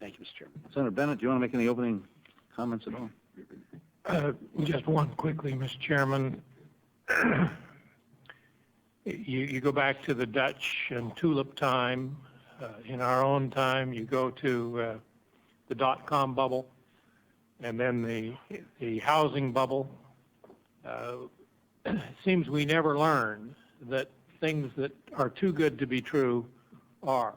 Thank you, Mr. Chairman. Senator Bennett, do you want to make any opening comments at all? Just one quickly, Mr. Chairman. You go back to the Dutch and tulip time. In our own time, you go to the dot-com bubble, and then the housing bubble. It seems we never learn that things that are too good to be true are.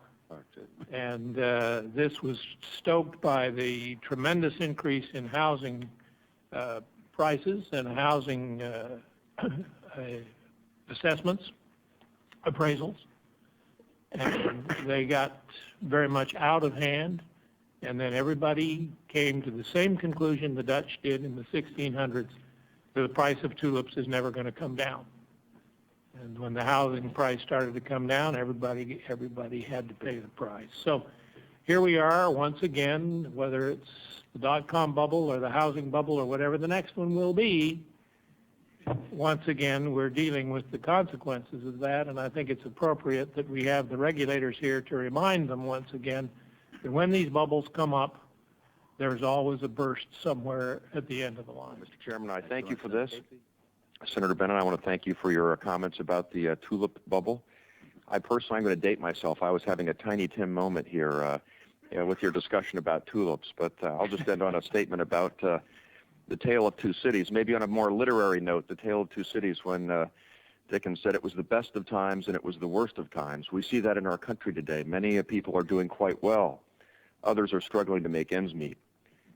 And this was stoked by the tremendous increase in housing prices and housing assessments, appraisals, and they got very much out of hand, and then everybody came to the same conclusion the Dutch did in the 1600s, that the price of tulips is never going to come down. And when the housing price started to come down, everybody had to pay the price. So here we are once again, whether it's the dot-com bubble or the housing bubble or whatever the next one will be, once again, we're dealing with the consequences of that, and I think it's appropriate that we have the regulators here to remind them once again that when these bubbles come up, there's always a burst somewhere at the end of the line. Mr. Chairman, I thank you for this. Senator Bennett, I want to thank you for your comments about the tulip bubble. I personally, I'm going to date myself. I was having a Tiny Tim moment here with your discussion about tulips, but I'll just end on a statement about the Tale of Two Cities, maybe on a more literary note, the Tale of Two Cities, when Dickens said it was the best of times and it was the worst of times. We see that in our country today. Many people are doing quite well. Others are struggling to make ends meet.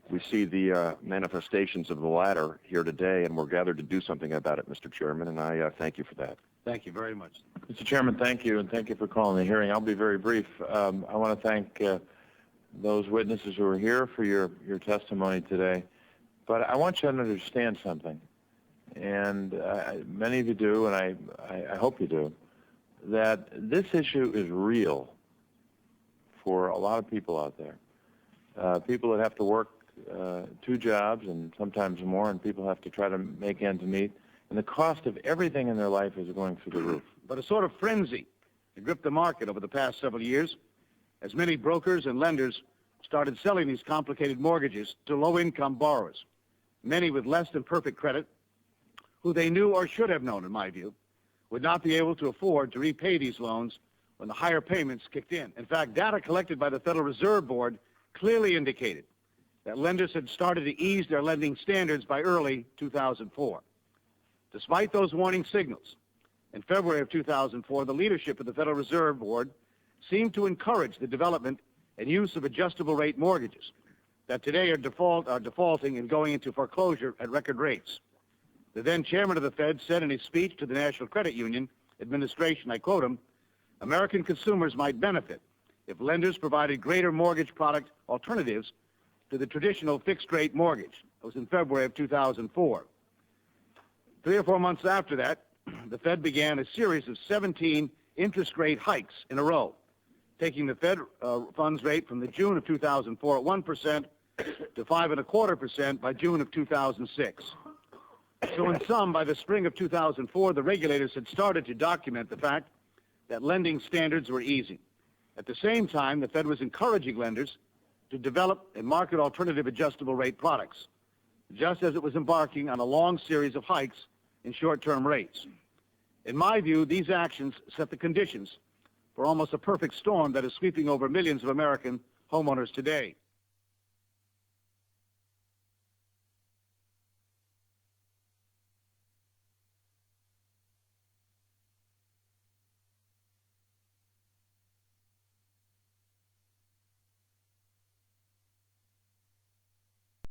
We see the manifestations of the latter here today, and we're gathered to do something about it, Mr. Chairman, and I thank you for that. Thank you very much. Mr. Chairman, thank you, and thank you for calling the hearing. I'll be very brief. I want to thank those witnesses who are here for your testimony today. But I want you to understand something, and many of you do, and I hope you do, that this issue is real for a lot of people out there. People that have to work 2 jobs and sometimes more, and people have to try to make ends meet, and the cost of everything in their life is going through the roof. But a sort of frenzy gripped the market over the past several years as many brokers and lenders started selling these complicated mortgages to low-income borrowers, many with less than perfect credit, who they knew or should have known, in my view, would not be able to afford to repay these loans when the higher payments kicked in. In fact, data collected by the Federal Reserve Board clearly indicated that lenders had started to ease their lending standards by early 2004. Despite those warning signals, in February of 2004, the leadership of the Federal Reserve Board seemed to encourage the development and use of adjustable rate mortgages that today are defaulting and going into foreclosure at record rates. The then chairman of the Fed said in his speech to the National Credit Union Administration, I quote him, "American consumers might benefit if lenders provided greater mortgage product alternatives to the traditional fixed-rate mortgage." It was in February of 2004. 3 or 4 months after that, the Fed began a series of 17 interest rate hikes in a row, taking the Fed funds rate from the June of 2004 at 1% to 5.25% by June of 2006. So in sum, by the spring of 2004, the regulators had started to document the fact that lending standards were easing. At the same time, the Fed was encouraging lenders to develop and market alternative adjustable rate products, just as it was embarking on a long series of hikes in short-term rates. In my view, these actions set the conditions for almost a perfect storm that is sweeping over millions of American homeowners today.